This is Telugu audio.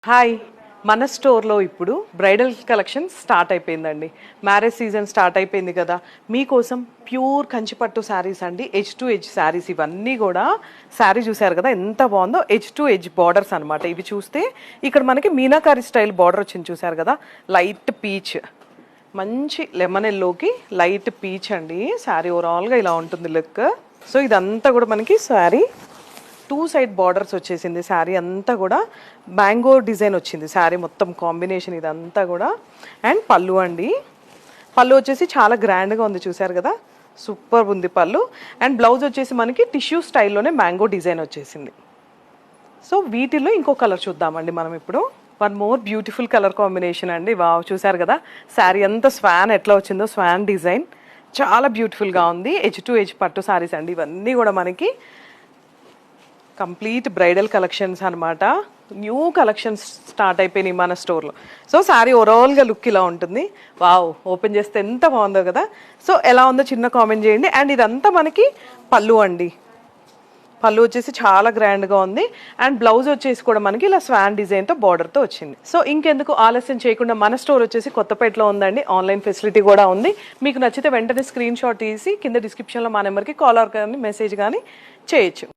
హాయ్ మన స్టోర్లో ఇప్పుడు బ్రైడల్ కలెక్షన్ స్టార్ట్ అయిపోయిందండి. మ్యారేజ్ సీజన్ స్టార్ట్ అయిపోయింది కదా, మీకోసం ప్యూర్ కంచిపట్టు శారీస్ అండి, ఎడ్జ్ టు ఎడ్జ్ శారీస్. ఇవన్నీ కూడా శారీ చూసారు కదా ఎంత బాగుందో, ఎడ్జ్ టు ఎడ్జ్ బార్డర్స్ అనమాట. ఇవి చూస్తే ఇక్కడ మనకి మీనాకారి స్టైల్ బార్డర్ వచ్చింది చూసారు కదా, లైట్ పీచ్, మంచి లెమన్ ఎల్లోకి లైట్ పీచ్ అండి. శారీ ఓవరాల్గా ఇలా ఉంటుంది లుక్. సో ఇదంతా కూడా మనకి శారీ టూ సైడ్ బార్డర్స్ వచ్చేసింది. శారీ అంతా కూడా మ్యాంగో డిజైన్ వచ్చింది శారీ మొత్తం కాంబినేషన్ ఇదంతా కూడా. అండ్ పళ్ళు అండి, పళ్ళు వచ్చేసి చాలా గ్రాండ్గా ఉంది చూసారు కదా, సూపర్ ఉంది పళ్ళు. అండ్ బ్లౌజ్ వచ్చేసి మనకి టిష్యూ స్టైల్లోనే మ్యాంగో డిజైన్ వచ్చేసింది. సో వీటిల్లో ఇంకో కలర్ చూద్దామండి మనం ఇప్పుడు. One more beautiful colour combination అండి. వావ్, చూసారు కదా శారీ అంతా స్వాన్ ఎట్లా వచ్చిందో, స్వాన్ డిజైన్ చాలా బ్యూటిఫుల్గా ఉంది. ఎడ్జ్ టు ఎడ్జ్ పట్టు శారీస్ అండి ఇవన్నీ కూడా మనకి. కంప్లీట్ బ్రైడల్ కలెక్షన్స్ అనమాట. న్యూ కలెక్షన్స్ స్టార్ట్ అయిపోయినాయి మన స్టోర్లో. సో శారీ ఓవరాల్గా లుక్ ఇలా ఉంటుంది. వావ్, ఓపెన్ చేస్తే ఎంత బాగుందో కదా. సో ఎలా ఉందో చిన్న కామెంట్ చేయండి. అండ్ ఇదంతా మనకి పళ్ళు అండి, పళ్ళు వచ్చేసి చాలా గ్రాండ్గా ఉంది. అండ్ బ్లౌజ్ వచ్చేసి కూడా మనకి ఇలా స్వాన్ డిజైన్తో బార్డర్తో వచ్చింది. సో ఇంకెందుకు ఆలస్యం చేయకుండా మన స్టోర్ వచ్చేసి కొత్తపేటలో ఉందండి. ఆన్లైన్ ఫెసిలిటీ కూడా ఉంది. మీకు నచ్చితే వెంటనే స్క్రీన్ షాట్ తీసి కింద డిస్క్రిప్షన్లో మా నెంబర్కి కాల్ ఆర్ కానీ మెసేజ్ కానీ చేయొచ్చు.